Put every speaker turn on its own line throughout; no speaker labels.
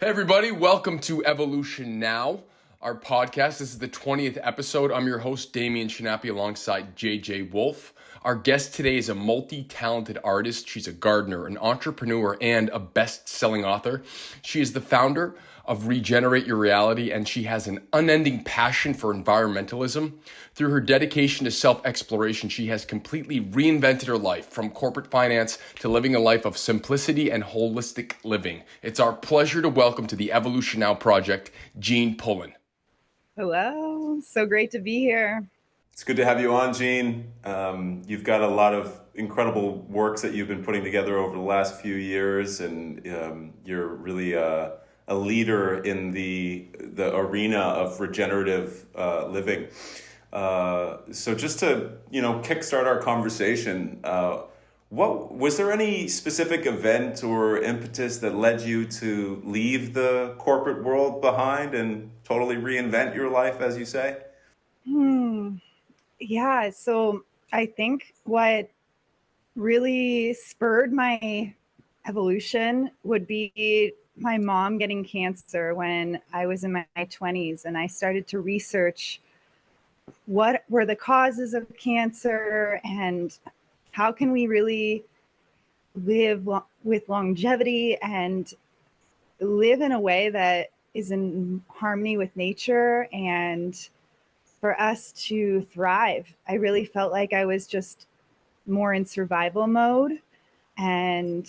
Hey everybody, welcome to Evolution Now, our podcast. This is the 20th episode. I'm your host, Damien Chinappi, alongside JJ Wolf. Our guest today is a multi-talented artist. She's a gardener, an entrepreneur, and a best-selling author. She is the founder of Regenerate Your Reality, and she has an unending passion for environmentalism. Through her dedication to self-exploration, she has completely reinvented her life, from corporate finance to living a life of simplicity and holistic living. It's our pleasure to welcome to the Evolution Now project, Jean Pullen.
Hello, so great to be here.
It's good to have you on, Jean. You've got a lot of incredible works that you've been putting together over the last few years, and you're really a leader in the arena of regenerative living. So just to kickstart our conversation, what was there any specific event or impetus that led you to leave the corporate world behind and totally reinvent your life, as you say?
Yeah, so I think what really spurred my evolution would be my mom getting cancer when I was in my 20s, and I started to research what were the causes of cancer and how can we really live with longevity and live in a way that is in harmony with nature and for us to thrive. I really felt like I was just more in survival mode and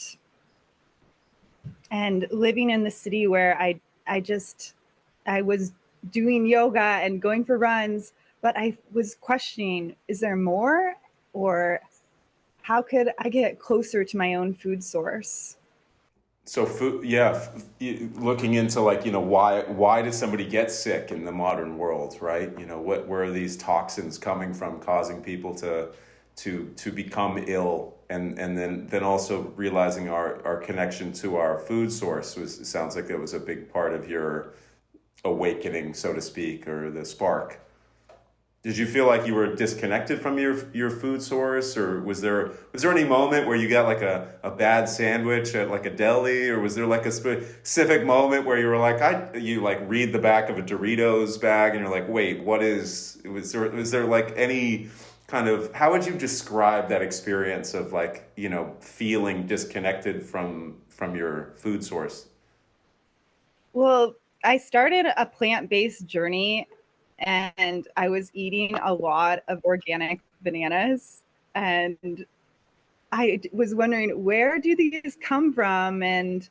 living in the city where I was doing yoga and going for runs, but I was questioning, is there more, or how could I get closer to my own food source?
So food, yeah, looking into why does somebody get sick in the modern world, right? Where are these toxins coming from, causing people to become ill, and then also realizing our connection to our food source sounds like it was a big part of your awakening, so to speak, or the spark. Did you feel like you were disconnected from your food source, or was there any moment where you got like a bad sandwich at like a deli, or was there like a specific moment where you were like you read the back of a Doritos bag and you're like, wait, was there like any kind of, how would you describe that experience of feeling disconnected from your food source?
Well, I started a plant-based journey and I was eating a lot of organic bananas, and I was wondering, where do these come from? And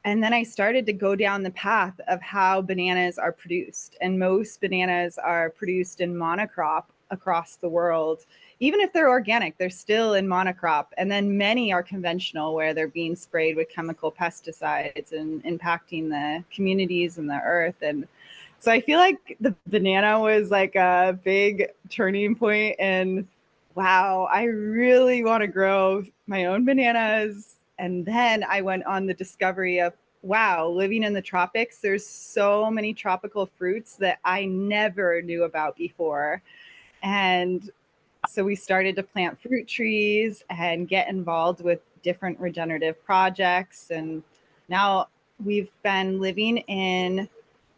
then I started to go down the path of how bananas are produced. And most bananas are produced in monocrop across the world. Even if they're organic, they're still in monocrop. And then many are conventional, where they're being sprayed with chemical pesticides and impacting the communities and the earth. And so I feel like the banana was like a big turning point, and wow, I really want to grow my own bananas. And then I went on the discovery of, wow, living in the tropics, there's so many tropical fruits that I never knew about before. And so we started to plant fruit trees and get involved with different regenerative projects. And now we've been living in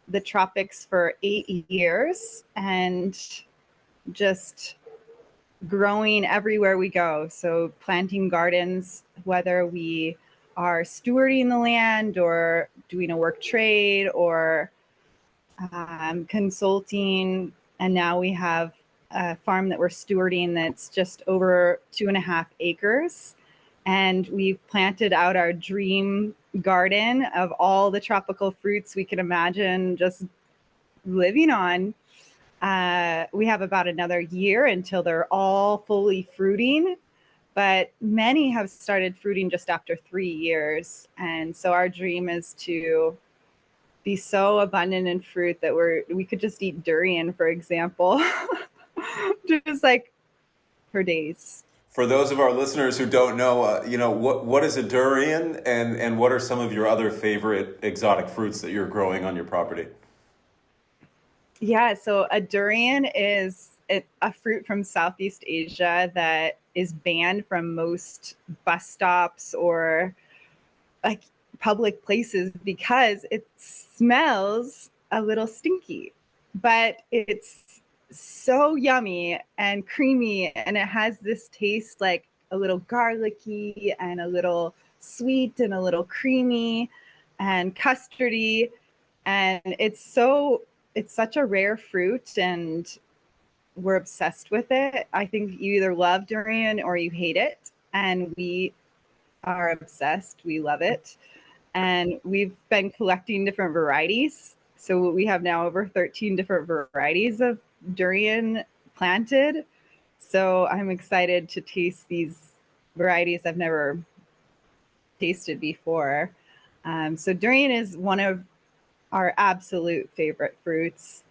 the tropics for 8 years and just growing everywhere we go. So planting gardens, whether we are stewarding the land or doing a work trade or consulting. And now we have a farm that we're stewarding that's just over 2.5 acres. And we've planted out our dream garden of all the tropical fruits we can imagine just living on. We have about another year until they're all fully fruiting, but many have started fruiting just after 3 years. And so our dream is to be so abundant in fruit that we could just eat durian, for example, just like for days.
For those of our listeners who don't know, what is a durian, and what are some of your other favorite exotic fruits that you're growing on your property?
Yeah, so a durian is a fruit from Southeast Asia that is banned from most bus stops or like public places because it smells a little stinky, but it's so yummy and creamy, and it has this taste like a little garlicky and a little sweet and a little creamy and custardy, and it's such a rare fruit, and we're obsessed with it. I think you either love durian or you hate it, and we are obsessed. We love it. And we've been collecting different varieties. So we have now over 13 different varieties of durian planted. So I'm excited to taste these varieties I've never tasted before. So durian is one of our absolute favorite fruits.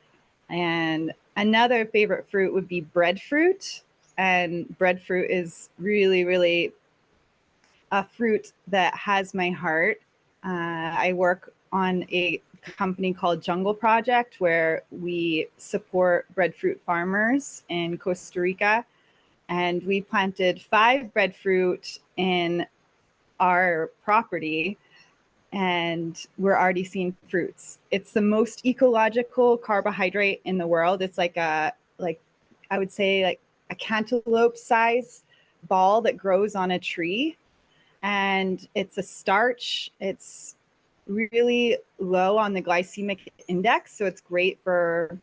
And another favorite fruit would be breadfruit. And breadfruit is really, really a fruit that has my heart. I work on a company called Jungle Project, where we support breadfruit farmers in Costa Rica. And we planted 5 breadfruit in our property, and we're already seeing fruits. It's the most ecological carbohydrate in the world. It's like I would say like a cantaloupe size ball that grows on a tree. And it's a starch. It's really low on the glycemic index. So it's great for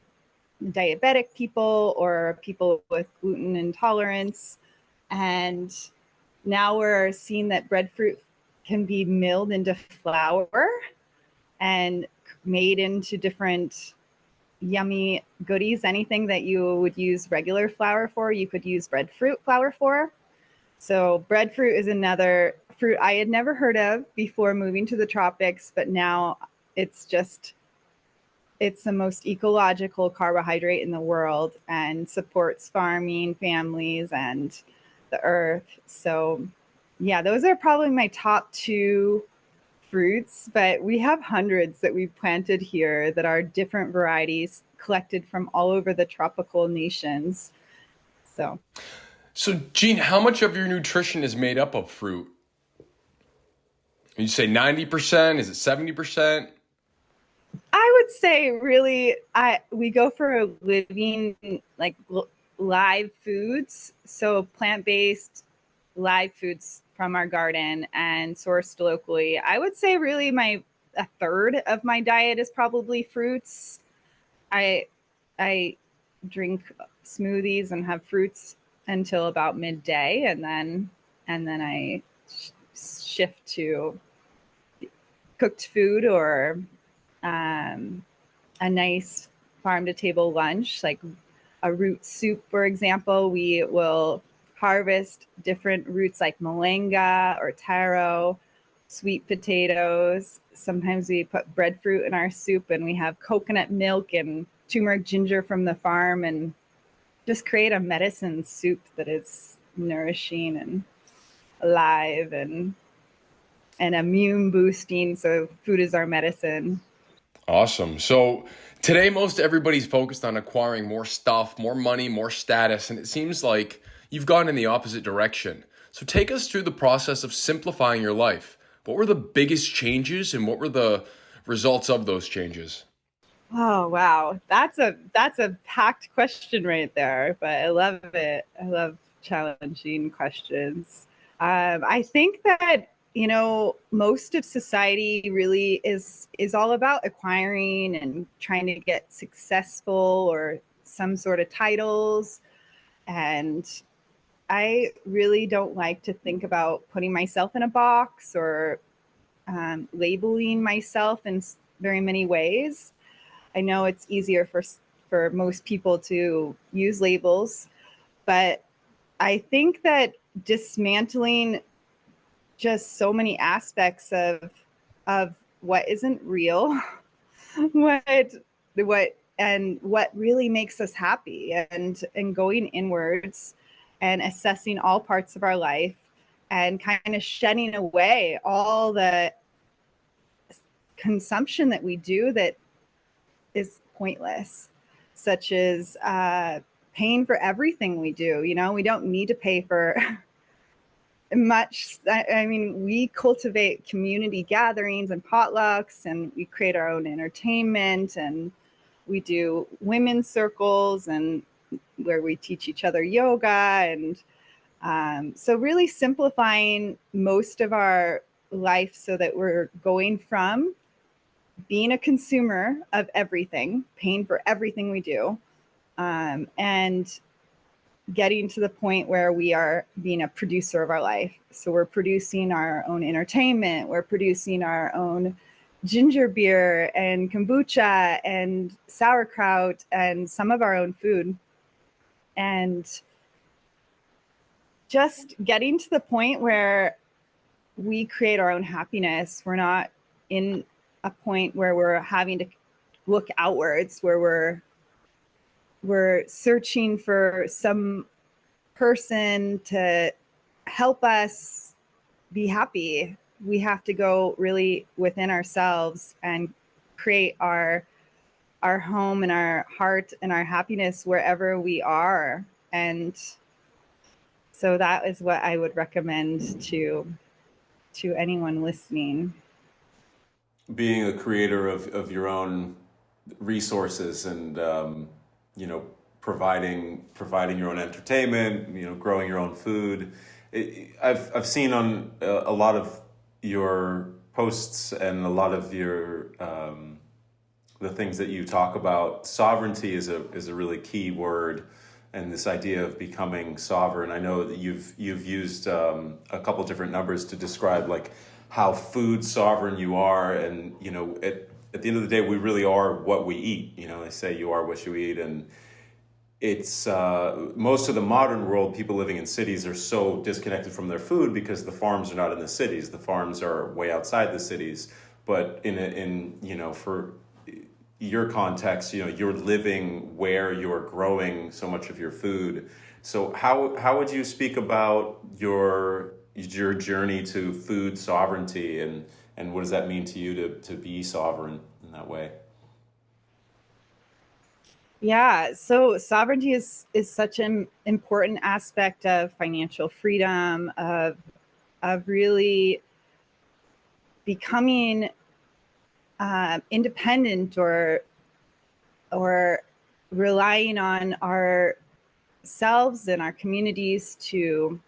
diabetic people or people with gluten intolerance. And now we're seeing that breadfruit can be milled into flour and made into different yummy goodies. Anything that you would use regular flour for, you could use breadfruit flour for. So breadfruit is another fruit I had never heard of before moving to the tropics, but now it's the most ecological carbohydrate in the world and supports farming families and the earth. So yeah, those are probably my top 2 fruits, but we have hundreds that we've planted here that are different varieties collected from all over the tropical nations. So
Jean, how much of your nutrition is made up of fruit? You say 90%? Is it 70%?
I would say really, we go for a living, like live foods. So plant-based live foods from our garden and sourced locally. I would say really a third of my diet is probably fruits. I drink smoothies and have fruits until about midday, and then I shift to cooked food or a nice farm to table lunch, like a root soup, for example. We will harvest different roots like malanga or taro, sweet potatoes. Sometimes we put breadfruit in our soup, and we have coconut milk and turmeric ginger from the farm, and just create a medicine soup that is nourishing and alive and immune boosting. So food is our medicine.
Awesome. So today, most everybody's focused on acquiring more stuff, more money, more status, and it seems like you've gone in the opposite direction. So take us through the process of simplifying your life. What were the biggest changes, and what were the results of those changes?
Oh, wow. That's a packed question right there, but I love it. I love challenging questions. I think that, most of society really is all about acquiring and trying to get successful or some sort of titles. And I really don't like to think about putting myself in a box or labeling myself in very many ways. I know it's easier for most people to use labels, but I think that dismantling just so many aspects of what isn't real, what really makes us happy, and going inwards and assessing all parts of our life and kind of shedding away all the consumption that we do that is pointless, such as paying for everything we do. We don't need to pay for much. I mean, we cultivate community gatherings and potlucks, and we create our own entertainment, and we do women's circles, and where we teach each other yoga. And so really simplifying most of our life so that we're going from being a consumer of everything, paying for everything we do, and getting to the point where we are being a producer of our life. So we're producing our own entertainment, we're producing our own ginger beer and kombucha and sauerkraut and some of our own food. And just getting to the point where we create our own happiness. We're not in a point where we're having to look outwards, where we're searching for some person to help us be happy. We have to go really within ourselves and create our home and our heart and our happiness wherever we are. And so that is what I would recommend to anyone listening.
Being a creator of your own resources and providing your own entertainment, growing your own food. I've seen on a lot of your posts and a lot of your the things that you talk about. Sovereignty is a really key word, and this idea of becoming sovereign. I know that you've used a couple different numbers to describe like how food sovereign you are, and at the end of the day, we really are what we eat. They say you are what you eat, and it's most of the modern world, people living in cities are so disconnected from their food because the farms are not in the cities. The farms are way outside the cities. But for your context, you're living where you're growing so much of your food. So how would you speak about your journey to food sovereignty, and what does that mean to you to be sovereign in that way?
Yeah, so sovereignty is such an important aspect of financial freedom, of really becoming independent or relying on ourselves and our communities to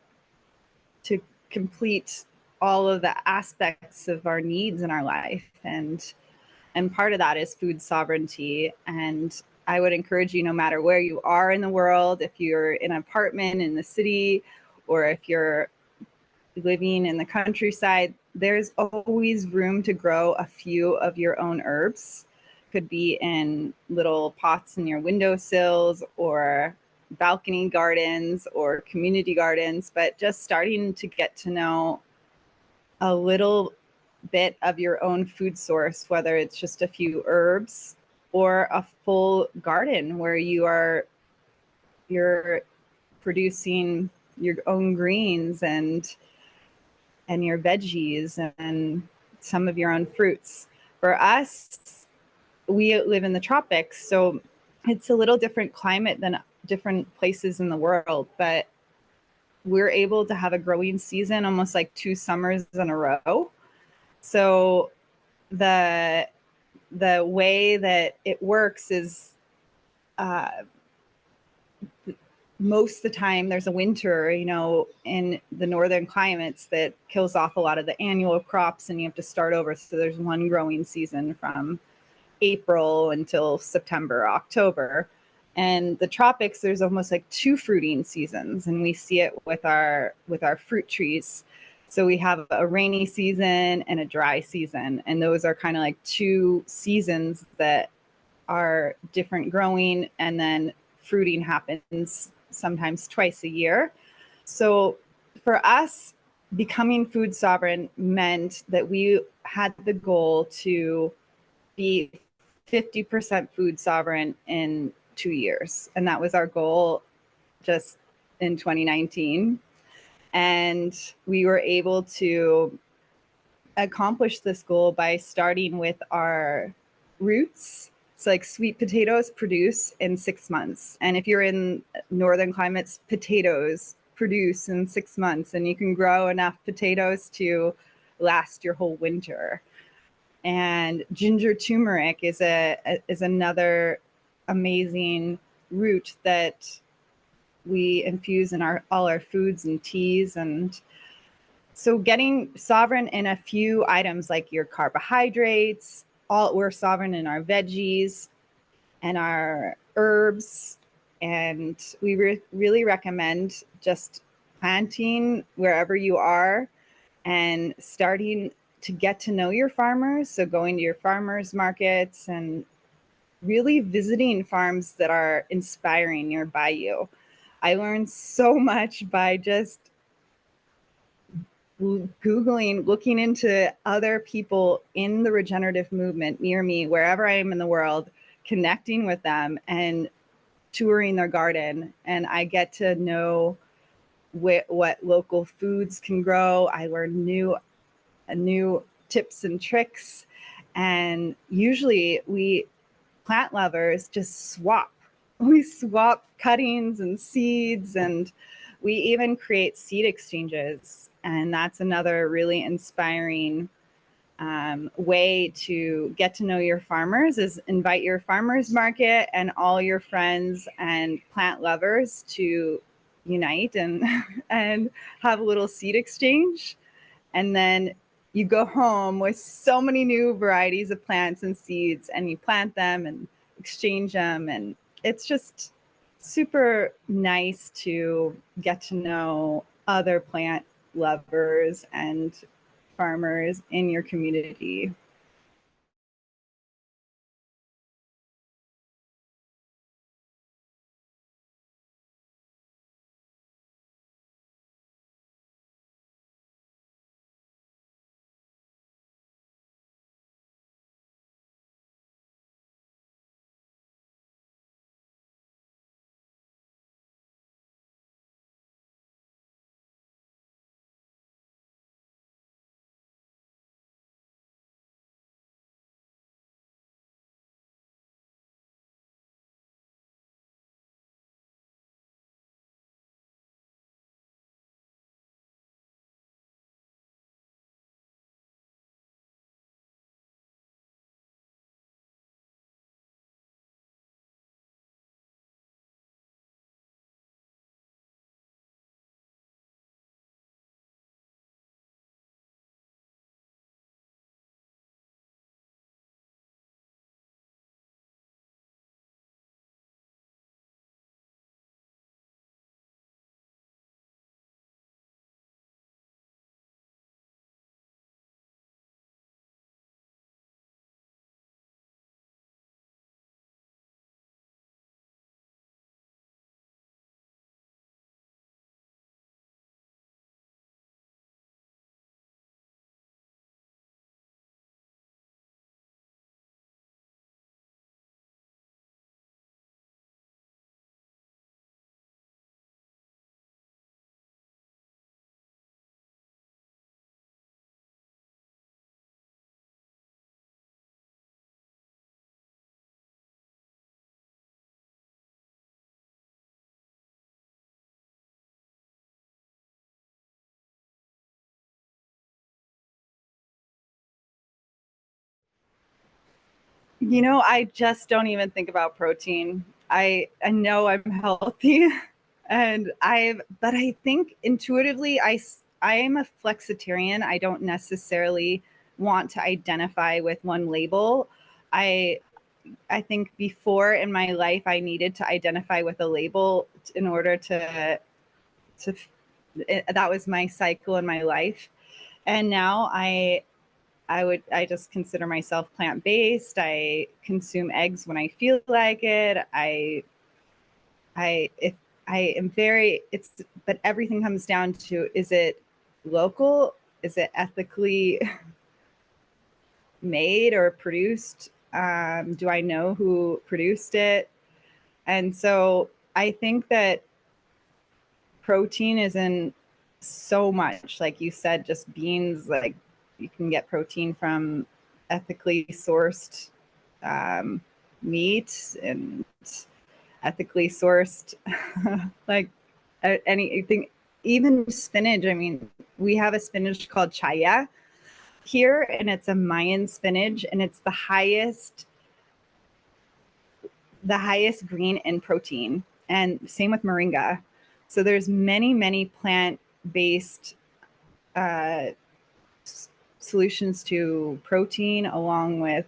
complete all of the aspects of our needs in our life. And part of that is food sovereignty. And I would encourage you, no matter where you are in the world, if you're in an apartment in the city, or if you're living in the countryside, there's always room to grow a few of your own herbs. Could be in little pots in your windowsills, or balcony gardens, or community gardens, but just starting to get to know a little bit of your own food source, whether it's just a few herbs or a full garden where you're producing your own greens and your veggies and some of your own fruits. For us, we live in the tropics, so it's a little different climate than different places in the world, but we're able to have a growing season almost like 2 summers in a row. So the way that it works is most of the time there's a winter, in the northern climates that kills off a lot of the annual crops, and you have to start over. So there's one growing season from April until September, October. And the tropics, there's almost like 2 fruiting seasons, and we see it with our fruit trees. So we have a rainy season and a dry season, and those are kind of like 2 seasons that are different growing, and then fruiting happens sometimes twice a year. So for us, becoming food sovereign meant that we had the goal to be 50% food sovereign in 2 years. And that was our goal just in 2019. And we were able to accomplish this goal by starting with our roots. So like sweet potatoes produce in 6 months. And if you're in northern climates, potatoes produce in 6 months, and you can grow enough potatoes to last your whole winter. And ginger turmeric is another amazing root that we infuse in all our foods and teas. And so getting sovereign in a few items like your carbohydrates, we're sovereign in our veggies and our herbs. And we really recommend just planting wherever you are and starting to get to know your farmers. So going to your farmers markets and really visiting farms that are inspiring nearby you. I learned so much by just Googling, looking into other people in the regenerative movement near me, wherever I am in the world, connecting with them and touring their garden. And I get to know what local foods can grow. I learn new tips and tricks. And usually we plant lovers just swap. We swap cuttings and seeds, and we even create seed exchanges. And that's another really inspiring way to get to know your farmers, is invite your farmers market and all your friends and plant lovers to unite and and have a little seed exchange. And then you go home with so many new varieties of plants and seeds, and you plant them and exchange them. And it's just super nice to get to know other plant lovers and farmers in your community. You know, I just don't even think about protein. I know I'm healthy but I think intuitively I am a flexitarian. I don't necessarily want to identify with one label. I think before in my life I needed to identify with a label in order to that was my cycle in my life. And now I just consider myself plant-based. I consume eggs when I feel like it. But everything comes down to, is it local? Is it ethically made or produced? Do I know who produced it? And so I think that protein is in so much, like you said, just beans. Like, you can get protein from ethically sourced meat and ethically sourced like anything, even spinach. I mean, we have a spinach called chaya here, and it's a Mayan spinach, and it's the highest green in protein. And same with moringa. So there's many plant-based solutions to protein, along with,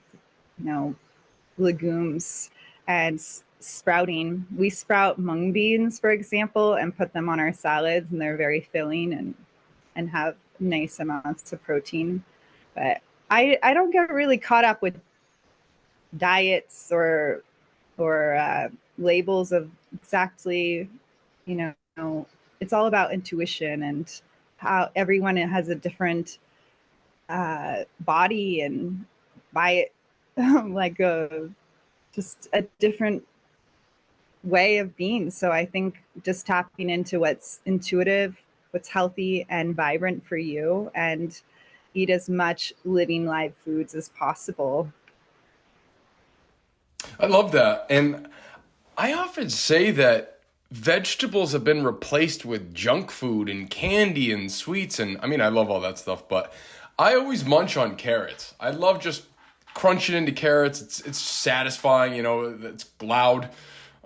legumes and sprouting. We sprout mung beans, for example, and put them on our salads, and they're very filling and have nice amounts of protein. But I don't get really caught up with diets or labels of exactly, it's all about intuition and how everyone has a different body and by like just a different way of being. So I think just tapping into what's intuitive, what's healthy and vibrant for you, and eat as much living live foods as possible.
I love that. And I often say that vegetables have been replaced with junk food and candy and sweets. And I mean, I love all that stuff, but I always munch on carrots. I love just crunching into carrots. It's satisfying, it's loud.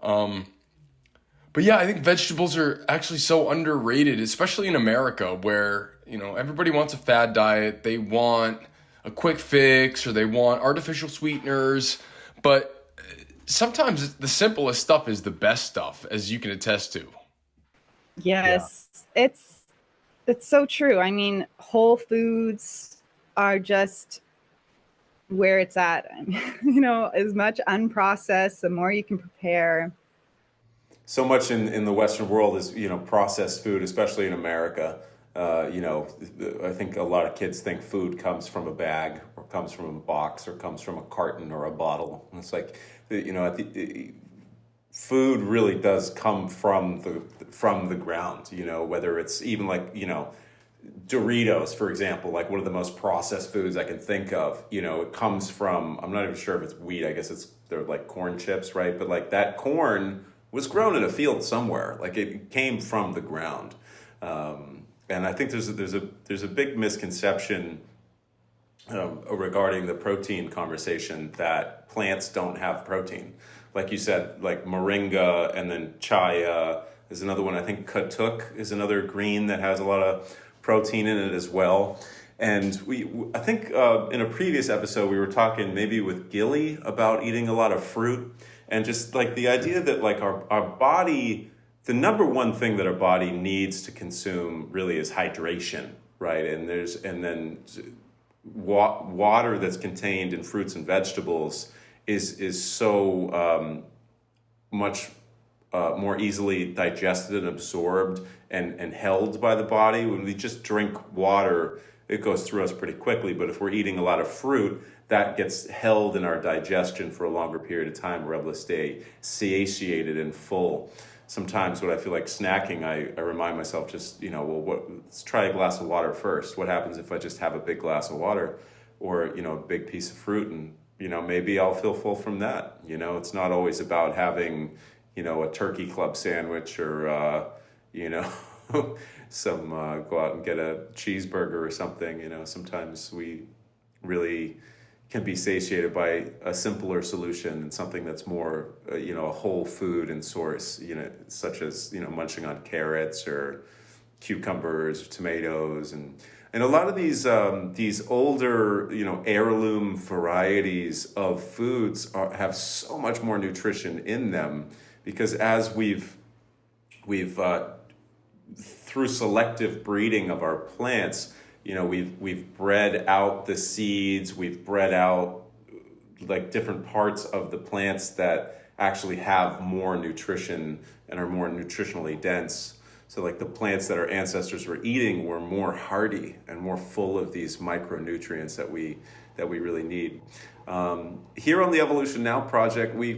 But yeah, I think vegetables are actually so underrated, especially in America where, everybody wants a fad diet. They want a quick fix or they want artificial sweeteners. But sometimes the simplest stuff is the best stuff, as you can attest to.
Yes, yeah. It's so true. I mean, whole foods are just where it's at. As much unprocessed, the more you can prepare.
So much in the Western world is, processed food, especially in America. I think a lot of kids think food comes from a bag or comes from a box or comes from a carton or a bottle. And it's like, food really does come from the ground, whether it's even like, Doritos, for example, like one of the most processed foods I can think of, it comes from, I'm not even sure if it's wheat. I guess they're like corn chips, right? But like that corn was grown in a field somewhere. Like it came from the ground. And I think there's a big misconception regarding the protein conversation that plants don't have protein. Like you said, like moringa and then chaya is another one. I think katuk is another green that has a lot of protein in it as well. And I think in a previous episode, we were talking maybe with Gilly about eating a lot of fruit and just like the idea that like our body, the number one thing that our body needs to consume really is hydration, right? And then water that's contained in fruits and vegetables is so much more easily digested and absorbed and held by the body. When we just drink water, it goes through us pretty quickly. But if we're eating a lot of fruit, that gets held in our digestion for a longer period of time. We're able to stay satiated and full. Sometimes when I feel like snacking, I remind myself just, let's try a glass of water first. What happens if I just have a big glass of water or, a big piece of fruit and, maybe I'll feel full from that. It's not always about having, a turkey club sandwich or, go out and get a cheeseburger or something. Sometimes we really can be satiated by a simpler solution and something that's more, a whole food and source, such as, munching on carrots or cucumbers, or tomatoes. And a lot of these older, heirloom varieties of foods have so much more nutrition in them because as we've through selective breeding of our plants, we've bred out the seeds, we've bred out like different parts of the plants that actually have more nutrition and are more nutritionally dense. So like the plants that our ancestors were eating were more hardy and more full of these micronutrients that we really need. Here on the Evolution Now project, we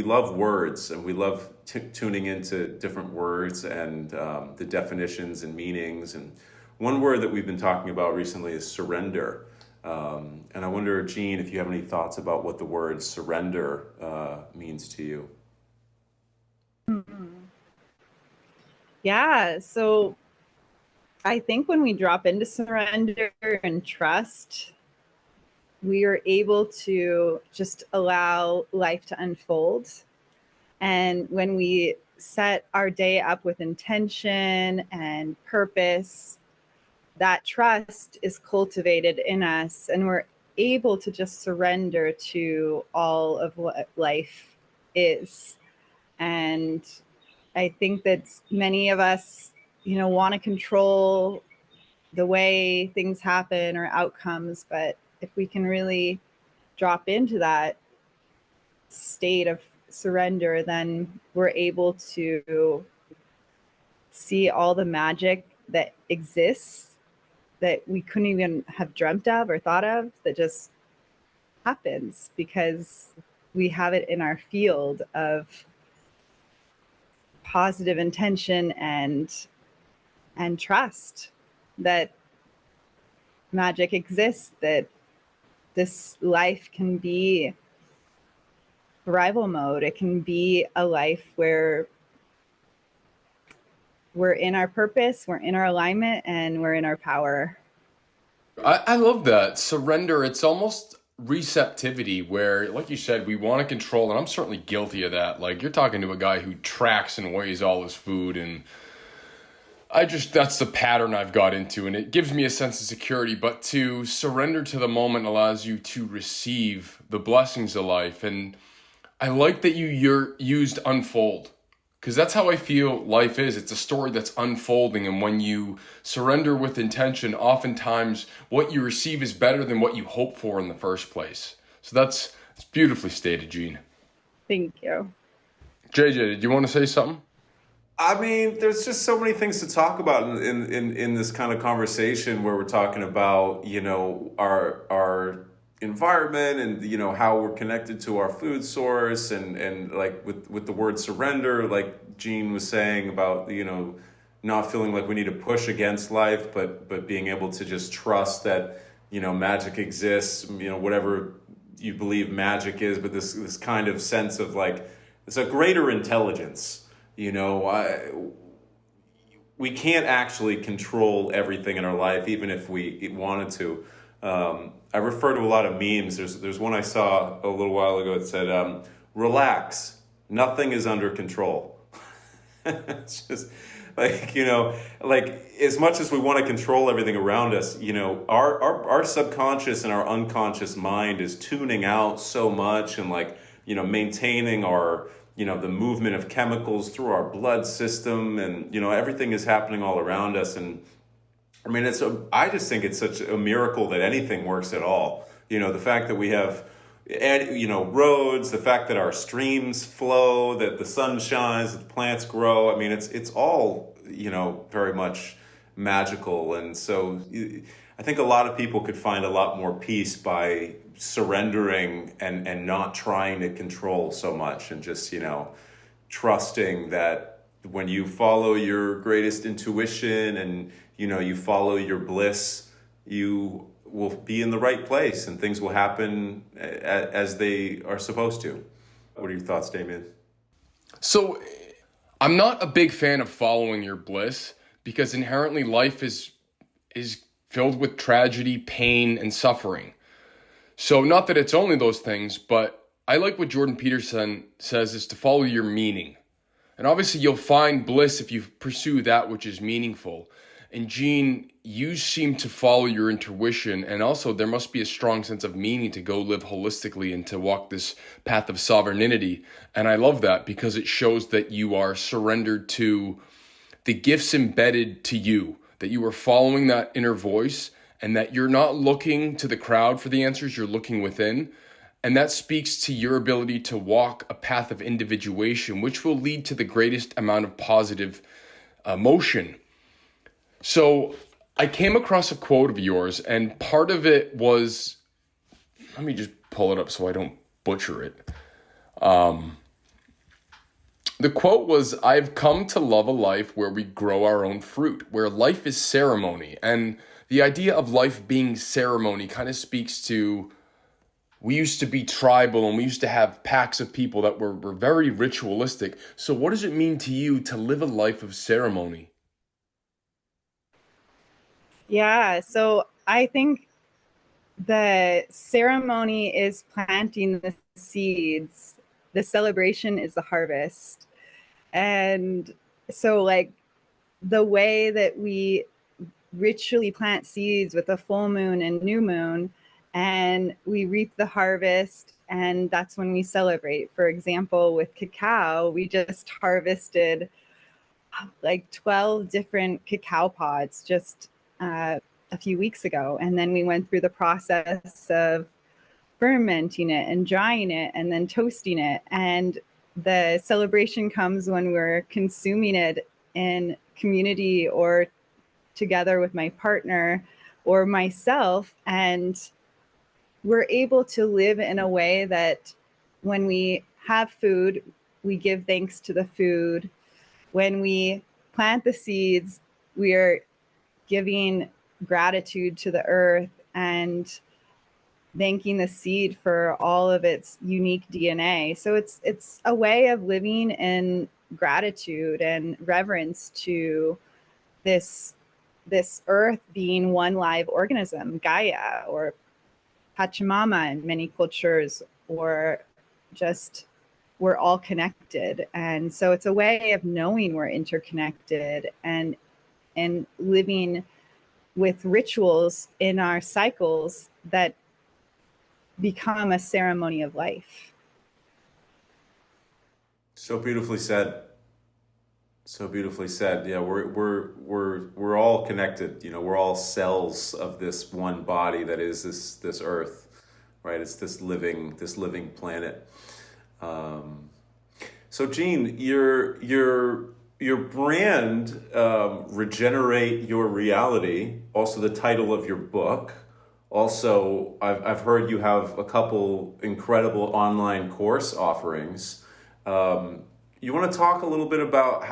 love words and we love tuning into different words and the definitions and meanings. And one word that we've been talking about recently is surrender. And I wonder, Jean, if you have any thoughts about what the word surrender means to you.
Yeah, so I think when we drop into surrender and trust, we are able to just allow life to unfold. And when we set our day up with intention and purpose, that trust is cultivated in us, and we're able to just surrender to all of what life is. And I think that many of us, want to control the way things happen or outcomes, but if we can really drop into that state of surrender, then we're able to see all the magic that exists that we couldn't even have dreamt of or thought of, that just happens because we have it in our field of positive intention and trust that magic exists, that this life can be survival mode. It can be a life where we're in our purpose, we're in our alignment, and we're in our power.
I love that. Surrender, it's almost receptivity where, like you said, we want to control, and I'm certainly guilty of that. Like, you're talking to a guy who tracks and weighs all his food, and that's the pattern I've got into, and it gives me a sense of security. But to surrender to the moment allows you to receive the blessings of life. And I like that you used unfold, because that's how I feel life is. It's a story that's unfolding. And when you surrender with intention, oftentimes what you receive is better than what you hope for in the first place. So that's beautifully stated, Jean.
Thank you.
JJ, did you want to say something?
I mean, there's just so many things to talk about in this kind of conversation where we're talking about, our environment and, how we're connected to our food source and like with the word surrender, like Jean was saying about, not feeling like we need to push against life, but being able to just trust that, magic exists, whatever you believe magic is, but this kind of sense of like, it's a greater intelligence. We can't actually control everything in our life, even if we wanted to. I refer to a lot of memes. There's one I saw a little while ago. It said, relax, nothing is under control. It's just like, like as much as we want to control everything around us, our subconscious and our unconscious mind is tuning out so much and like, maintaining our, the movement of chemicals through our blood system and, everything is happening all around us. And I mean, I just think it's such a miracle that anything works at all. The fact that we have, roads, the fact that our streams flow, that the sun shines, that the plants grow. I mean, it's all, very much magical. And so I think a lot of people could find a lot more peace by surrendering and not trying to control so much and just, trusting that when you follow your greatest intuition and, you follow your bliss, you will be in the right place and things will happen as they are supposed to. What are your thoughts, Damien?
So I'm not a big fan of following your bliss because inherently life is filled with tragedy, pain, and suffering. So not that it's only those things, but I like what Jordan Peterson says is to follow your meaning. And obviously you'll find bliss if you pursue that which is meaningful. And Jean, you seem to follow your intuition, and also there must be a strong sense of meaning to go live holistically and to walk this path of sovereignty. And I love that because it shows that you are surrendered to the gifts embedded to you, that you are following that inner voice, and that you're not looking to the crowd for the answers, you're looking within. And that speaks to your ability to walk a path of individuation, which will lead to the greatest amount of positive motion. So I came across a quote of yours, and part of it was, let me just pull it up so I don't butcher it. The quote was, "I've come to love a life where we grow our own fruit, where life is ceremony." And the idea of life being ceremony kind of speaks to, we used to be tribal and we used to have packs of people that were very ritualistic. So what does it mean to you to live a life of ceremony?
Yeah, so I think the ceremony is planting the seeds. The celebration is the harvest. And so, like, the way that we ritually plant seeds with a full moon and new moon, and we reap the harvest, and that's when we celebrate. For example, with cacao, we just harvested like 12 different cacao pods just a few weeks ago. And then we went through the process of fermenting it and drying it and then toasting it. And the celebration comes when we're consuming it in community or together with my partner or myself. And we're able to live in a way that when we have food, we give thanks to the food. When we plant the seeds, we are giving gratitude to the earth and thanking the seed for all of its unique DNA. So it's a way of living in gratitude and reverence to this earth being one live organism, Gaia or Pachamama in many cultures, or just we're all connected. And so it's a way of knowing we're interconnected and living with rituals in our cycles that become a ceremony of life.
So beautifully said. So beautifully said. Yeah, we're all connected. You know, we're all cells of this one body that is this earth, right? It's this living planet. So Jean, your brand, Regenerate Your Reality, also the title of your book. Also, I've heard you have a couple incredible online course offerings. You want to talk a little bit about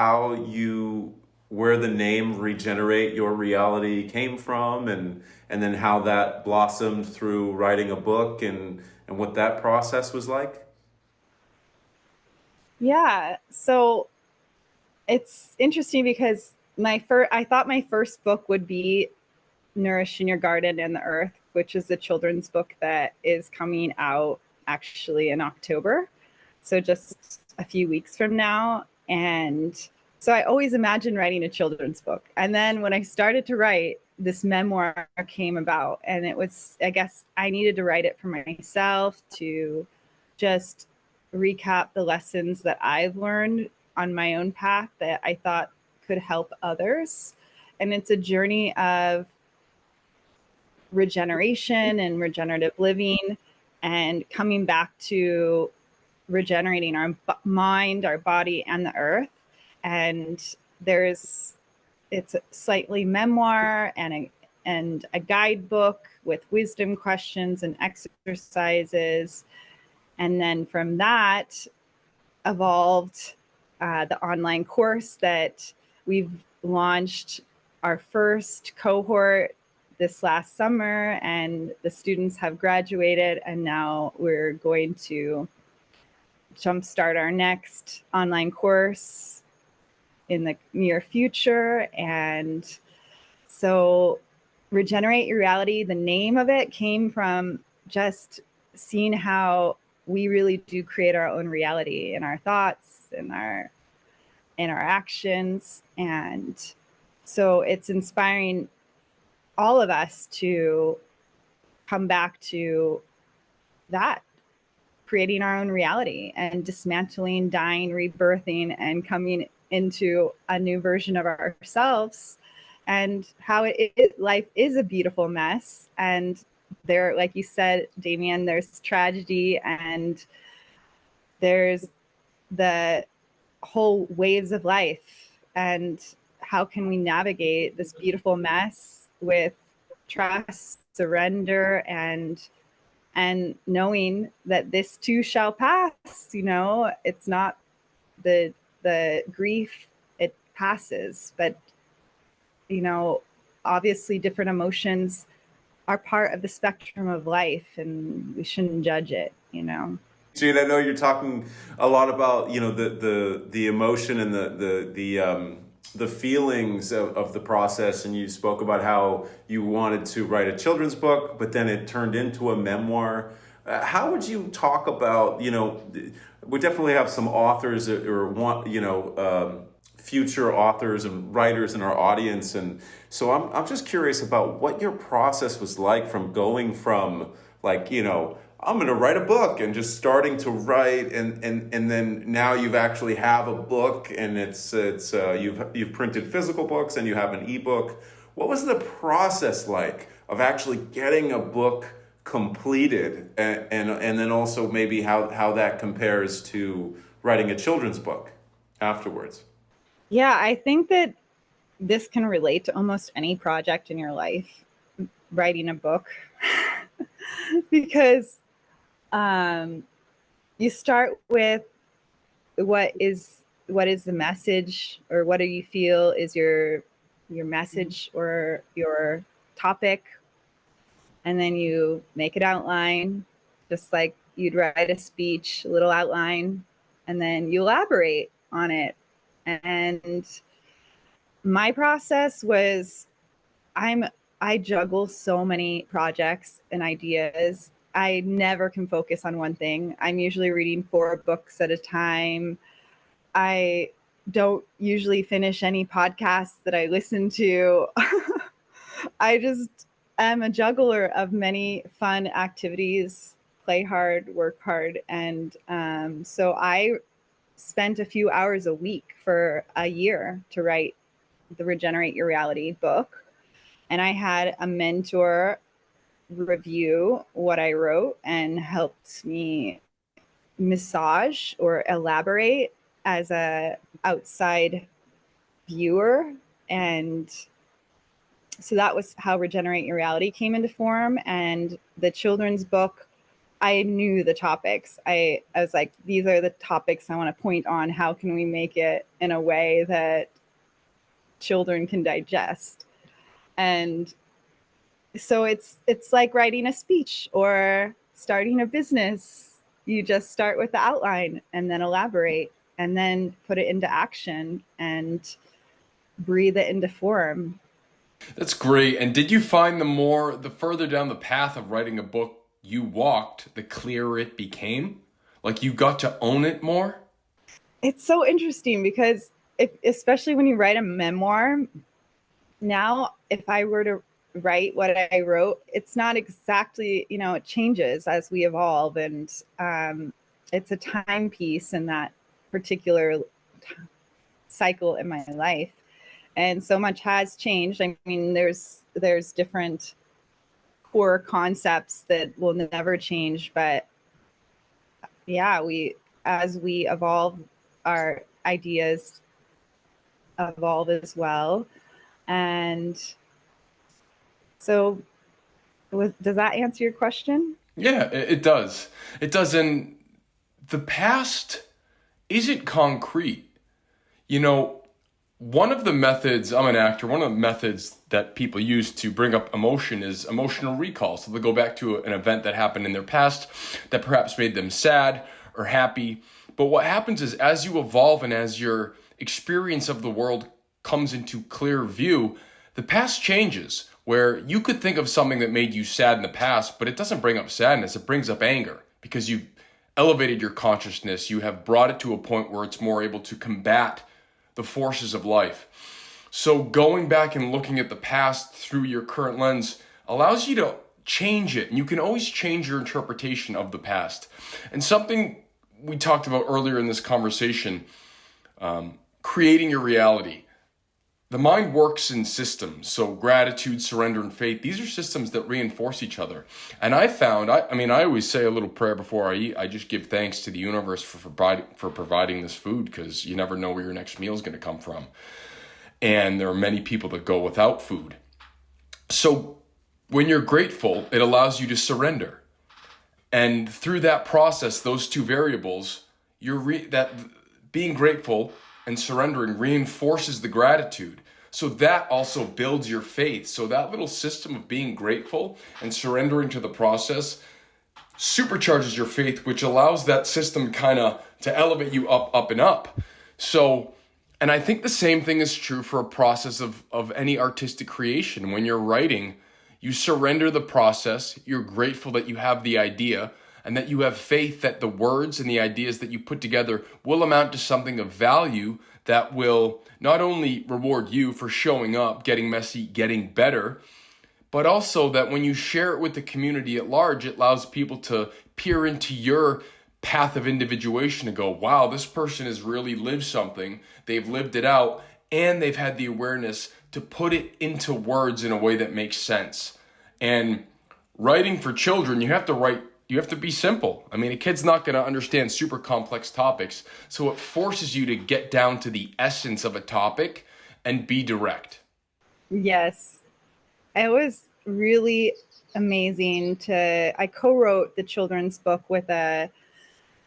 where the name Regenerate Your Reality came from, and then how that blossomed through writing a book and what that process was like?
Yeah, so it's interesting because I thought my first book would be Nourishing Your Garden and the Earth, which is a children's book that is coming out actually in October. So just a few weeks from now. And so I always imagined writing a children's book. And then when I started to write, this memoir came about. And it was, I guess I needed to write it for myself to just recap the lessons that I've learned on my own path that I thought could help others. And it's a journey of regeneration and regenerative living and coming back to regenerating our mind, our body, and the earth. And it's a slightly memoir and a guidebook with wisdom questions and exercises. And then from that evolved the online course that we've launched our first cohort this last summer, and the students have graduated, and now we're going to jumpstart our next online course in the near future. And so Regenerate Your Reality, the name of it came from just seeing how we really do create our own reality in our thoughts and our actions. And so it's inspiring all of us to come back to that, creating our own reality and dismantling, dying, rebirthing, and coming into a new version of ourselves, and how life is a beautiful mess. And there, like you said, Damien, there's tragedy and there's the whole waves of life. And how can we navigate this beautiful mess with trust, surrender, and knowing that this too shall pass? You know, it's not the grief, it passes. But, you know, obviously different emotions are part of the spectrum of life, and we shouldn't judge it, you know.
Jean, I know you're talking a lot about, you know, the emotion and the feelings of the process, and you spoke about how you wanted to write a children's book, but then it turned into a memoir. How would you talk about, we definitely have some authors future authors and writers in our audience. And so I'm just curious about what your process was like from going from I'm going to write a book and just starting to write, and then now you've actually have a book, and it's you've printed physical books and you have an ebook. What was the process like of actually getting a book completed, and then also maybe how that compares to writing a children's book afterwards?
Yeah, I think that this can relate to almost any project in your life, writing a book, because you start with what is the message, or what do you feel is your message or your topic, and then you make an outline, just like you'd write a speech, a little outline, and then you elaborate on it. And my process was, I juggle so many projects and ideas. I never can focus on one thing. I'm usually reading 4 books at a time. I don't usually finish any podcasts that I listen to. I just am a juggler of many fun activities, play hard, work hard. And so I spent a few hours a week for a year to write the Regenerate Your Reality book. And I had a mentor review what I wrote and helped me massage or elaborate as a outside viewer. And so that was how Regenerate Your Reality came into form. And the children's book, I knew the topics. I was like, these are the topics I want to point on. How can we make it in a way that children can digest? And so it's like writing a speech or starting a business. You just start with the outline and then elaborate and then put it into action and breathe it into form.
That's great. And did you find the further down the path of writing a book you walked, the clearer it became? Like you got to own it more?
It's so interesting because especially when you write a memoir, now if I were to write what I wrote, it's not exactly, it changes as we evolve, and it's a timepiece in that particular cycle in my life. And so much has changed. I mean, there's different core concepts that will never change, but yeah, as we evolve, our ideas evolve as well. And so does that answer your question?
Yeah, it does. It does. And the past isn't concrete. One of the methods, I'm an actor, one of the methods that people use to bring up emotion is emotional recall. So they'll go back to an event that happened in their past that perhaps made them sad or happy. But what happens is as you evolve and as your experience of the world comes into clear view, the past changes, where you could think of something that made you sad in the past, but it doesn't bring up sadness, it brings up anger, because you've elevated your consciousness, you have brought it to a point where it's more able to combat the forces of life. So going back and looking at the past through your current lens allows you to change it, and you can always change your interpretation of the past. And something we talked about earlier in this conversation, creating your reality. The mind works in systems. So gratitude, surrender, and faith, these are systems that reinforce each other. And I found, I always say a little prayer before I eat. I just give thanks to the universe for providing this food, because you never know where your next meal is going to come from. And there are many people that go without food. So when you're grateful, it allows you to surrender. And through that process, those two variables, that being grateful and surrendering reinforces the gratitude. So that also builds your faith. So that little system of being grateful and surrendering to the process supercharges your faith, which allows that system kind of to elevate you up, up, and up. So And I think the same thing is true for a process of any artistic creation. When you're writing, you surrender the process, you're grateful that you have the idea, and that you have faith that the words and the ideas that you put together will amount to something of value that will not only reward you for showing up, getting messy, getting better, but also that when you share it with the community at large, it allows people to peer into your path of individuation and go, wow, this person has really lived something. They've lived it out, and they've had the awareness to put it into words in a way that makes sense. And writing for children, you have to be simple. I mean, a kid's not going to understand super complex topics. So it forces you to get down to the essence of a topic and be direct.
Yes. It was really amazing I co-wrote the children's book with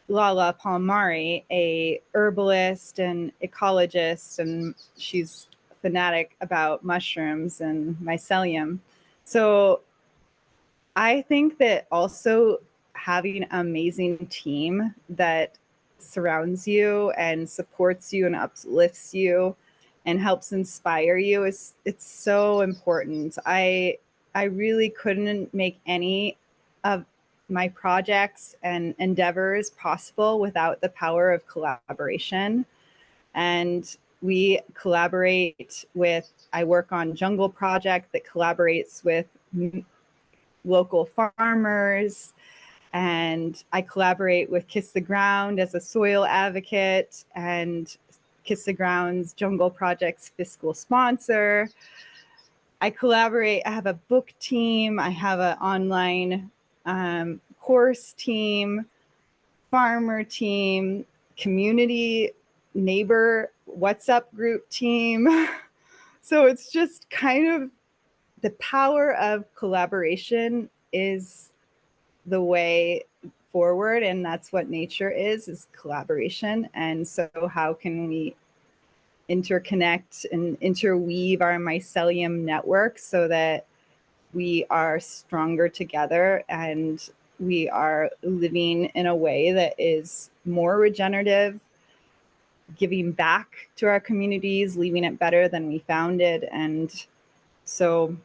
Lala Palmari, a herbalist and ecologist, and she's fanatic about mushrooms and mycelium. So I think that also having an amazing team that surrounds you and supports you and uplifts you and helps inspire you it's so important. I really couldn't make any of my projects and endeavors possible without the power of collaboration. And we collaborate I work on Jungle Project that collaborates with local farmers, and I collaborate with Kiss the Ground as a soil advocate and Kiss the Ground's Jungle Project's fiscal sponsor. I have a book team, I have an online course team, farmer team, community neighbor WhatsApp group team. So it's just kind of the power of collaboration is the way forward, and that's what nature is collaboration. And so how can we interconnect and interweave our mycelium network so that we are stronger together and we are living in a way that is more regenerative, giving back to our communities, leaving it better than we found it. And so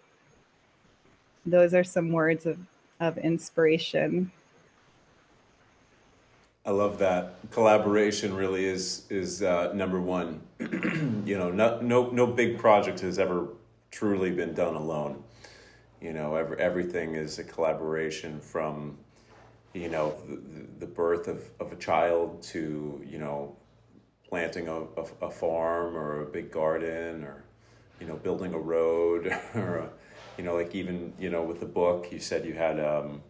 those are some words of inspiration.
I love that. Collaboration really is number one. No big project has ever truly been done alone. Everything is a collaboration from, the birth of a child to, planting a farm or a big garden or, building a road or, with the book, you said you had, an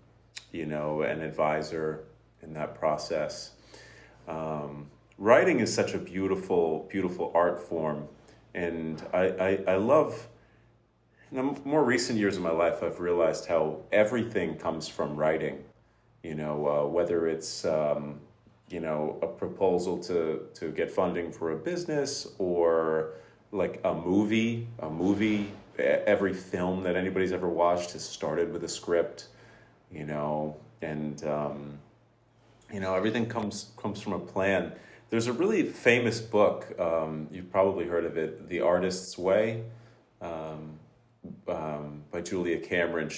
advisor in that process. Writing is such a beautiful, beautiful art form. And I love, in the more recent years of my life, I've realized how everything comes from writing. Whether it's, a proposal to get funding for a business or like a movie, every film that anybody's ever watched has started with a script, and everything comes from a plan. There's a really famous book, you've probably heard of it, The Artist's Way, by Julia Cameron.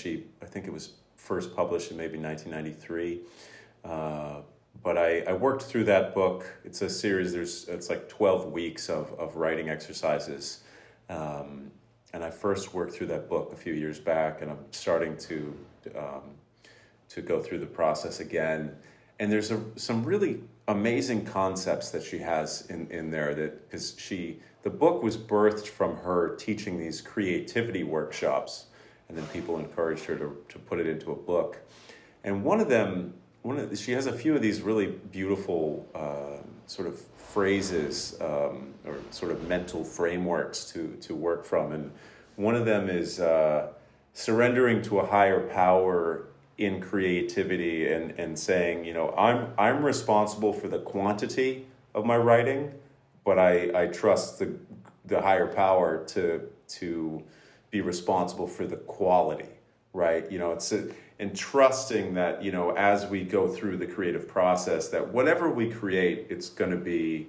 I think it was first published in maybe 1993. But I worked through that book. It's a series, it's like 12 weeks of writing exercises. And I first worked through that book a few years back, and I'm starting to go through the process again. And there's some really amazing concepts that she has in there because the book was birthed from her teaching these creativity workshops, and then people encouraged her to put it into a book. And she has a few of these really beautiful sort of phrases or sort of mental frameworks to work from. And one of them is surrendering to a higher power in creativity and saying, I'm responsible for the quantity of my writing, but I trust the higher power to be responsible for the quality, right? And trusting that, as we go through the creative process, that whatever we create, it's going to be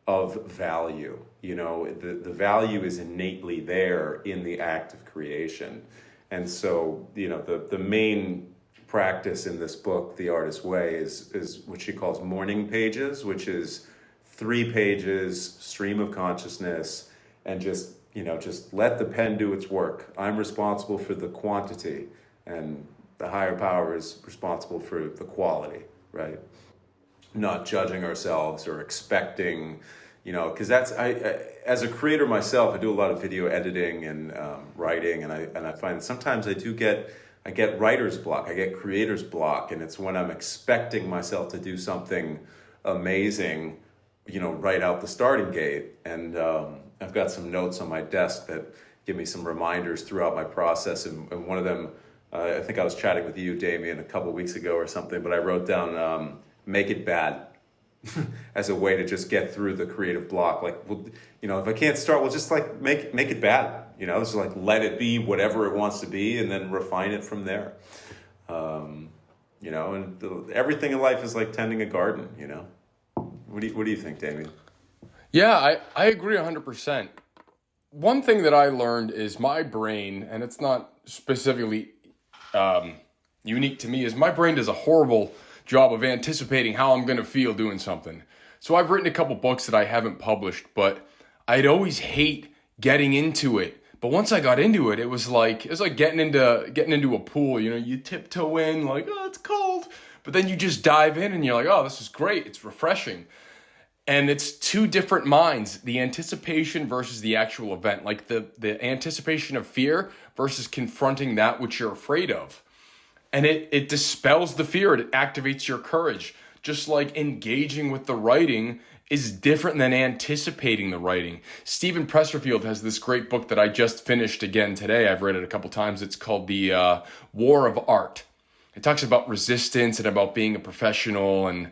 of value. You know, the value is innately there in the act of creation. And so, you know, the main practice in this book, The Artist's Way, is what she calls morning pages, which is 3 pages, stream of consciousness, and just, you know, just let the pen do its work. I'm responsible for the quantity, and the higher power is responsible for the quality, right? Not judging ourselves or expecting, you know, because that's, I as a creator myself, I do a lot of video editing and writing, and I find sometimes I get writer's block, I get creator's block, and it's when I'm expecting myself to do something amazing, you know, right out the starting gate. And I've got some notes on my desk that give me some reminders throughout my process, and one of them, I think I was chatting with you, Damien, a couple weeks ago or something, but I wrote down make it bad as a way to just get through the creative block. Like, well, you know, if I can't start, well, just like make it bad, you know, just like let it be whatever it wants to be, and then refine it from there. You know, and everything in life is like tending a garden, you know. What do you think, Damien?
Yeah, I agree 100%. One thing that I learned is my brain, and it's not specifically unique to me, is my brain does a horrible job of anticipating how I'm going to feel doing something. So I've written a couple books that I haven't published, but I'd always hate getting into it. But once I got into it, it was like getting into a pool. You know, you tiptoe in like, oh, it's cold, but then you just dive in and you're like, oh, this is great. It's refreshing. And it's 2 different minds, the anticipation versus the actual event, like the anticipation of fear versus confronting that which you're afraid of. And it dispels the fear. It activates your courage. Just like engaging with the writing is different than anticipating the writing. Stephen Presserfield has this great book that I just finished again today. I've read it a couple times. It's called The War of Art. It talks about resistance and about being a professional, and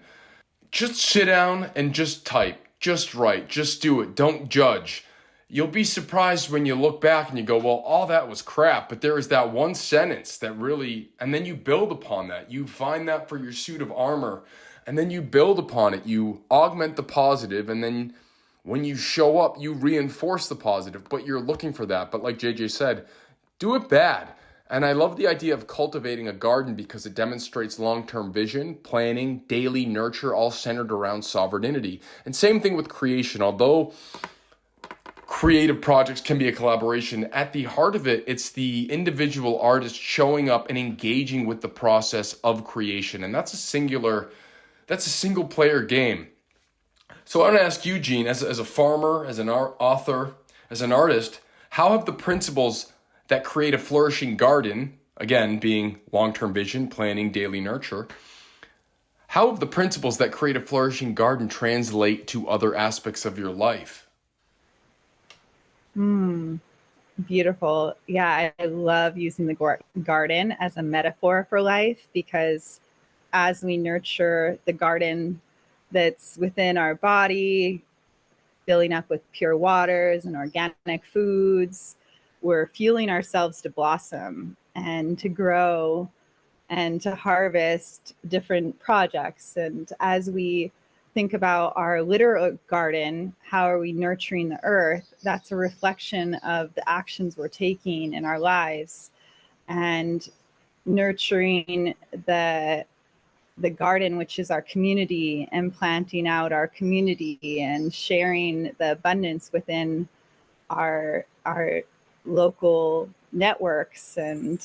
just sit down and just type, just write, just do it. Don't judge. You'll be surprised when you look back and you go, well, all that was crap, but there is that one sentence that really, and then you build upon that. You find that for your suit of armor, and then you build upon it. You augment the positive, and then when you show up, you reinforce the positive, but you're looking for that. But like JJ said, do it bad. And I love the idea of cultivating a garden because it demonstrates long-term vision, planning, daily nurture, all centered around sovereignty. And same thing with creation. Although creative projects can be a collaboration, at the heart of it, it's the individual artist showing up and engaging with the process of creation. And that's a single player game. So I want to ask you, Jean, as a farmer, as an author, as an artist, how have the principles that create a flourishing garden, again, being long-term vision, planning, daily nurture, how have the principles that create a flourishing garden translate to other aspects of your life?
Beautiful. Yeah, I love using the garden as a metaphor for life, because as we nurture the garden that's within our body, filling up with pure waters and organic foods, we're fueling ourselves to blossom and to grow and to harvest different projects. And as we think about our literal garden, how are we nurturing the earth? That's a reflection of the actions we're taking in our lives. And nurturing the garden, which is our community, and planting out our community and sharing the abundance within our local networks. And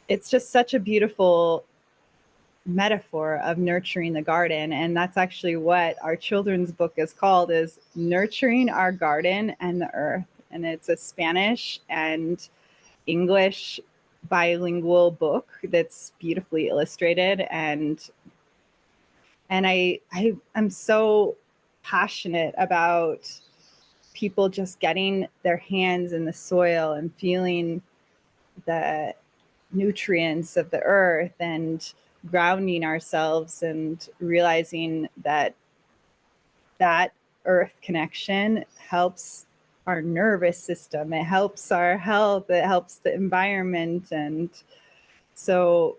it's just such a beautiful metaphor of nurturing the garden. And that's actually what our children's book is called, is Nurturing Our Garden and the Earth. And it's a Spanish and English bilingual book that's beautifully illustrated. And I'm so passionate about people just getting their hands in the soil and feeling the nutrients of the earth and grounding ourselves and realizing that earth connection helps our nervous system. It helps our health. It helps the environment. And so,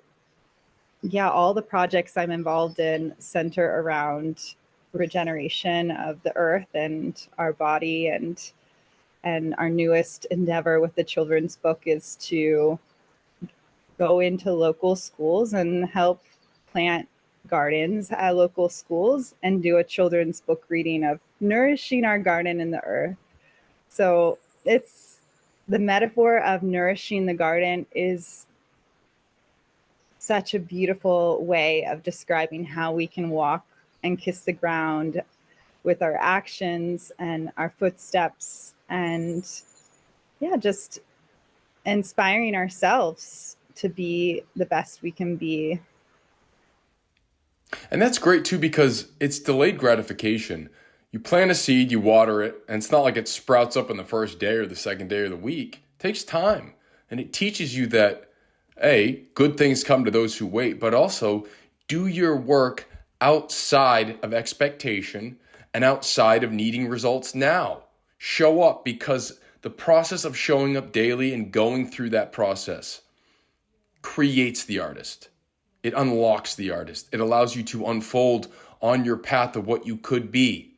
yeah, all the projects I'm involved in center around regeneration of the earth and our body. And our newest endeavor with the children's book is to go into local schools and help plant gardens at local schools and do a children's book reading of nourishing our garden in the earth. So it's the metaphor of nourishing the garden is such a beautiful way of describing how we can walk and kiss the ground with our actions and our footsteps, and just inspiring ourselves to be the best we can be.
And that's great too, because it's delayed gratification. You plant a seed, you water it, and it's not like it sprouts up on the first day or the second day of the week. It takes time. And it teaches you that, A, good things come to those who wait, but also do your work outside of expectation and outside of needing results now. Show up, because the process of showing up daily and going through that process creates the artist. It unlocks the artist. It allows you to unfold on your path of what you could be.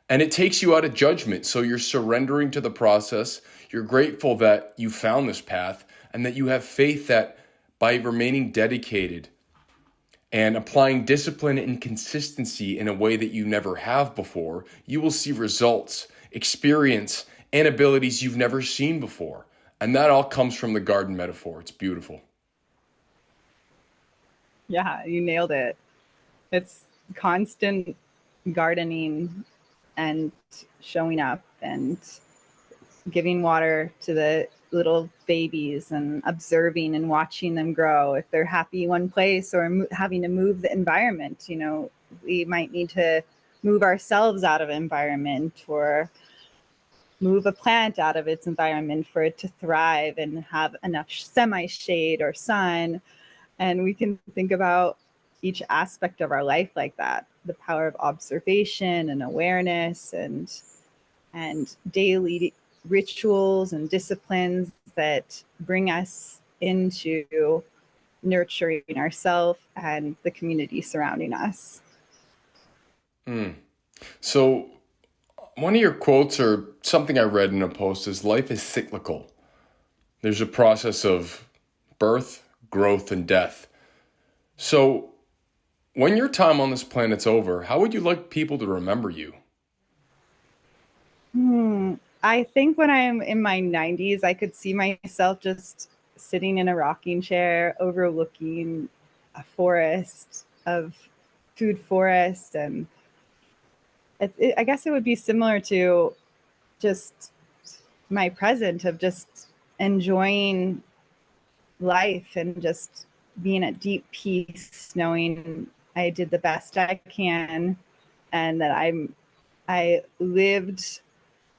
And it takes you out of judgment. So you're surrendering to the process. You're grateful that you found this path, and that you have faith that by remaining dedicated and applying discipline and consistency in a way that you never have before, you will see results, experience, and abilities you've never seen before. And that all comes from the garden metaphor. It's beautiful.
Yeah, you nailed it. It's constant gardening and showing up and giving water to the little babies and observing and watching them grow. If they're happy one place or having to move the environment, we might need to move ourselves out of environment or move a plant out of its environment for it to thrive and have enough semi-shade or sun. And we can think about each aspect of our life like that, the power of observation and awareness and daily rituals and disciplines that bring us into nurturing ourselves and the community surrounding us.
So one of your quotes, or something I read in a post, is life is cyclical. There's a process of birth, growth, and death. So when your time on this planet's over, how would you like people to remember you?
I think when I'm in my 90s, I could see myself just sitting in a rocking chair overlooking a forest of food forest. And I guess it would be similar to just my present of just enjoying life and just being at deep peace, knowing I did the best I can and that I lived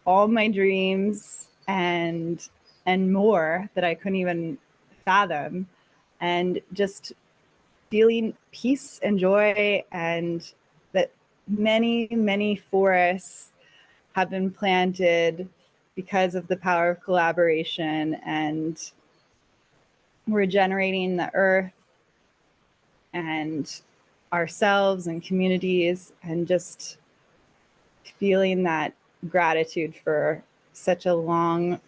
all my dreams and more that I couldn't even fathom, and just feeling peace and joy, and that many forests have been planted because of the power of collaboration and regenerating the earth and ourselves and communities, and just feeling that gratitude for such a long,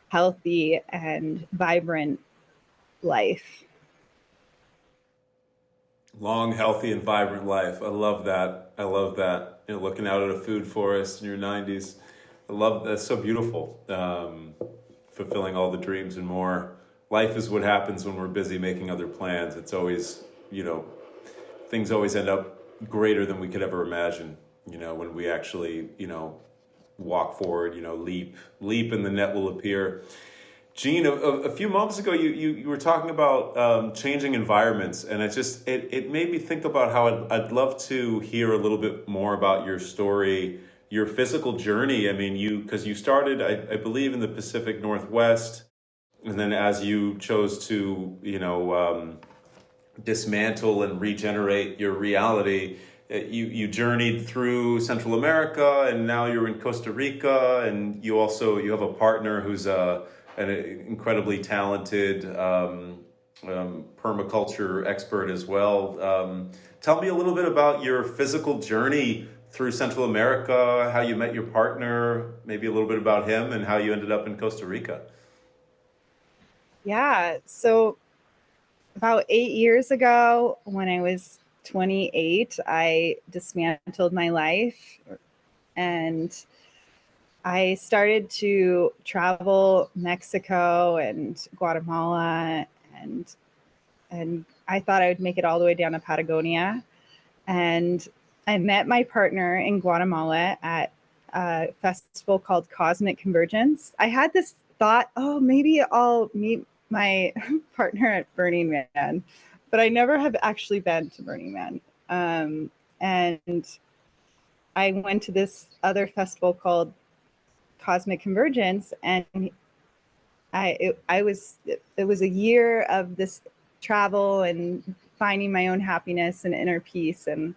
healthy, and vibrant life.
Long, healthy, and vibrant life. I love that. Looking out at a food forest in your 90s. I love that's so beautiful. Fulfilling all the dreams and more. Life is what happens when we're busy making other plans. It's always, things always end up greater than we could ever imagine. When we actually, walk forward, leap and the net will appear. Jean, a few moments ago, you were talking about changing environments, and it made me think about how I'd love to hear a little bit more about your story, your physical journey. I mean, because you started, I believe, in the Pacific Northwest, and then as you chose to, dismantle and regenerate your reality, you journeyed through Central America, and now you're in Costa Rica, and you have a partner who's an incredibly talented permaculture expert as well. Tell me a little bit about your physical journey through Central America, how you met your partner, maybe a little bit about him and how you ended up in Costa Rica.
Yeah. So about 8 years ago, when I was 28, I dismantled my life and I started to travel Mexico and Guatemala, and I thought I would make it all the way down to Patagonia. And I met my partner in Guatemala at a festival called Cosmic Convergence. I had this thought, oh, maybe I'll meet my partner at Burning Man, but I never have actually been to Burning Man. And I went to this other festival called Cosmic Convergence, and it was a year of this travel and finding my own happiness and inner peace, and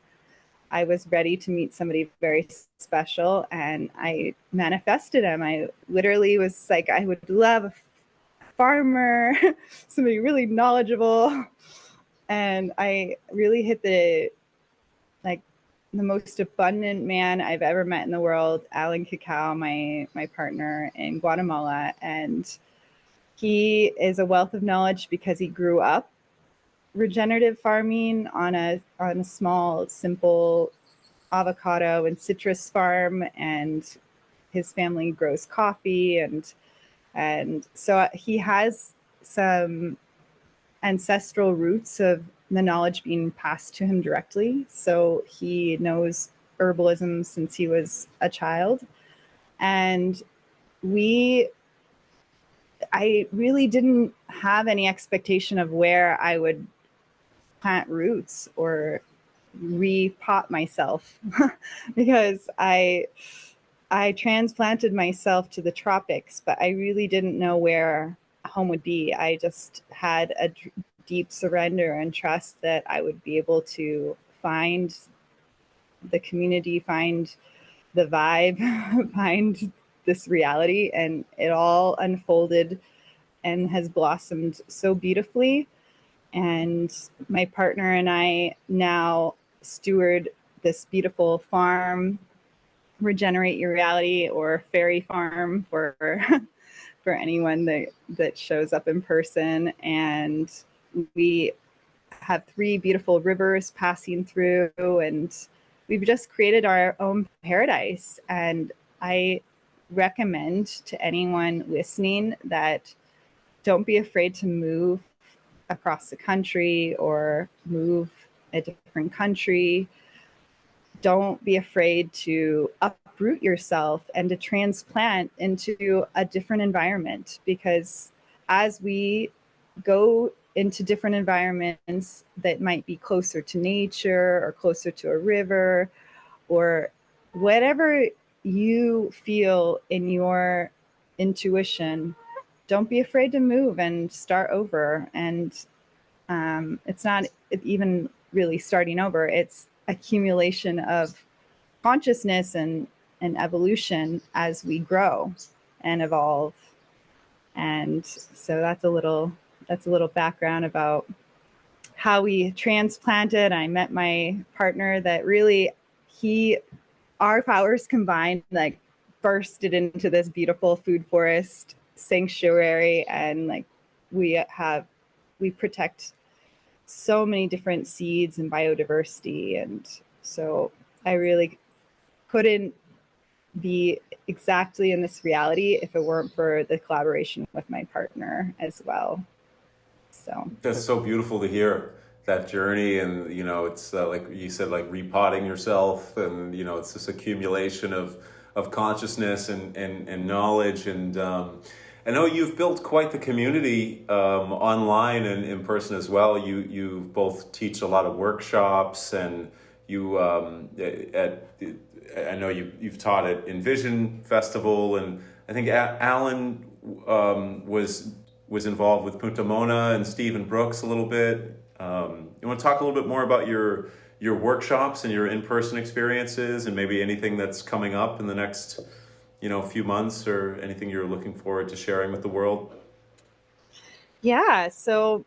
I was ready to meet somebody very special, and I manifested him. I literally was like, I would love a farmer, somebody really knowledgeable, and I really hit the most abundant man I've ever met in the world, Alan Cacao, my partner in Guatemala. And he is a wealth of knowledge because he grew up regenerative farming on a small, simple avocado and citrus farm, and his family grows coffee, and so he has some ancestral roots of the knowledge being passed to him directly. So he knows herbalism since he was a child. And I really didn't have any expectation of where I would plant roots or repot myself because I transplanted myself to the tropics, but I really didn't know where home would be. I just had a deep surrender and trust that I would be able to find the community, find the vibe, find this reality, and it all unfolded and has blossomed so beautifully. And my partner and I now steward this beautiful farm, Regenerate Your Reality, or fairy farm for for anyone that shows up in person. And we have 3 beautiful rivers passing through, and we've just created our own paradise. And I recommend to anyone listening that don't be afraid to move across the country or move a different country. Don't be afraid to uproot yourself and to transplant into a different environment, because as we go into different environments that might be closer to nature or closer to a river or whatever you feel in your intuition, don't be afraid to move and start over. And it's not even really starting over. It's accumulation of consciousness and evolution as we grow and evolve. And so that's a little background about how we transplanted. I met my partner that really our powers combined like bursted into this beautiful food forest sanctuary, and like we protect so many different seeds and biodiversity. And so I really couldn't be exactly in this reality if it weren't for the collaboration with my partner as well. So
that's so beautiful to hear that journey. And it's like you said, like repotting yourself, and it's this accumulation of consciousness and knowledge. And I know you've built quite the community online and in person as well. You both teach a lot of workshops, and you I know you've taught at Envision Festival, and I think Alan was involved with Punta Mona and Stephen Brooks a little bit. You want to talk a little bit more about your workshops and your in-person experiences, and maybe anything that's coming up in the next few months, or anything you're looking forward to sharing with the world?
Yeah, so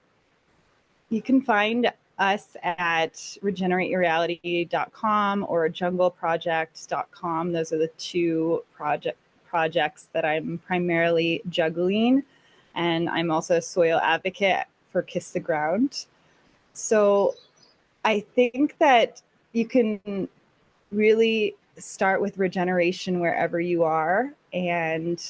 you can find us at regenerateyourreality.com or jungleproject.com. Those are the two projects that I'm primarily juggling. And I'm also a soil advocate for Kiss the Ground. So I think that you can really start with regeneration wherever you are. And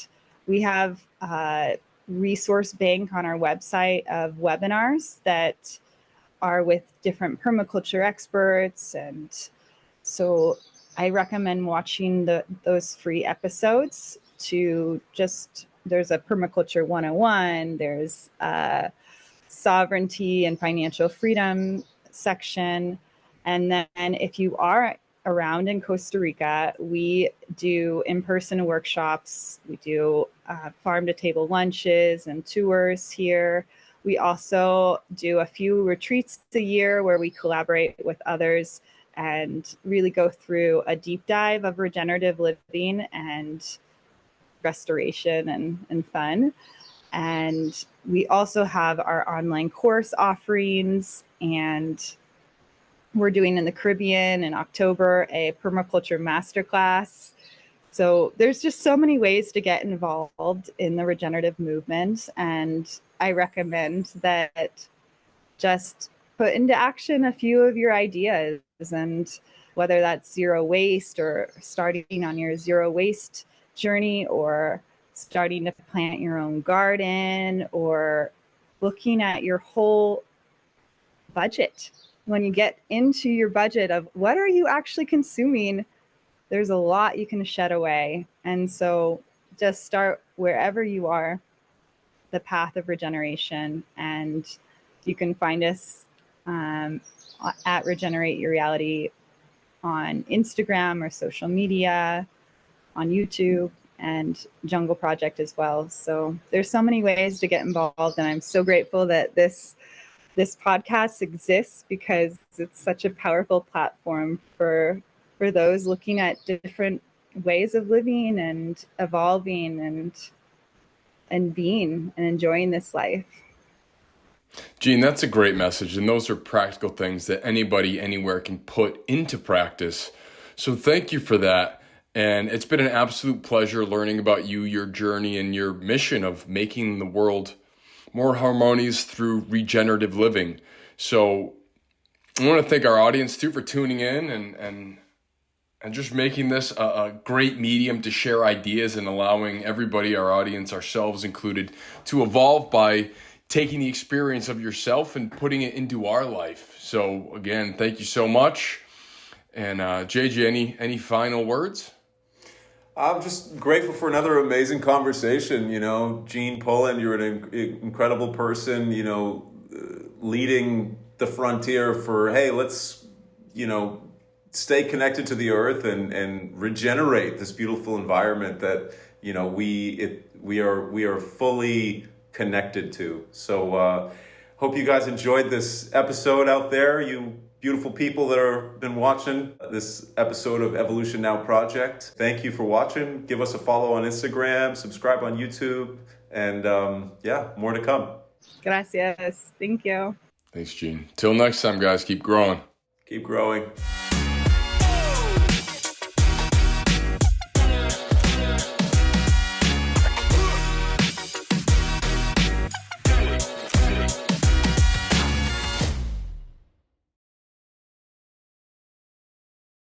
we have a resource bank on our website of webinars that are with different permaculture experts. And so I recommend watching those free episodes to just, there's a permaculture 101, there's a sovereignty and financial freedom section. And then if you are around in Costa Rica, we do in-person workshops. We do farm-to-table lunches and tours here. We also do a few retreats a year where we collaborate with others and really go through a deep dive of regenerative living and restoration and fun. And we also have our online course offerings, and we're doing in the Caribbean in October a permaculture masterclass. So there's just so many ways to get involved in the regenerative movement. And I recommend that just put into action a few of your ideas, and whether that's zero waste or starting on your zero waste journey, or starting to plant your own garden, or looking at your whole budget. When you get into your budget of what are you actually consuming, there's a lot you can shed away. And so just start wherever you are, the path of regeneration. And you can find us at Regenerate Your Reality on Instagram or social media, on YouTube, and Jungle Project as well. So there's so many ways to get involved. And I'm so grateful that this podcast exists, because it's such a powerful platform for those looking at different ways of living and evolving and being and enjoying this life.
Jean, that's a great message. And those are practical things that anybody anywhere can put into practice. So thank you for that. And it's been an absolute pleasure learning about you, your journey, and your mission of making the world more harmonious through regenerative living. So I want to thank our audience too for tuning in and just making this a great medium to share ideas and allowing everybody, our audience, ourselves included, to evolve by taking the experience of yourself and putting it into our life. So again, thank you so much. And JJ, any final words?
I'm just grateful for another amazing conversation. You know, Jean Pullen, you're an incredible person, you know, leading the frontier for, hey, let's, you know, stay connected to the earth and regenerate this beautiful environment that, you know, we are fully connected to. So hope you guys enjoyed this episode out there, you beautiful people that have been watching this episode of Evolution Now Project. Thank you for watching. Give us a follow on Instagram, subscribe on YouTube, and more to come.
Gracias. Thank you.
Thanks, Jean. Till next time, guys, keep growing.
Keep growing.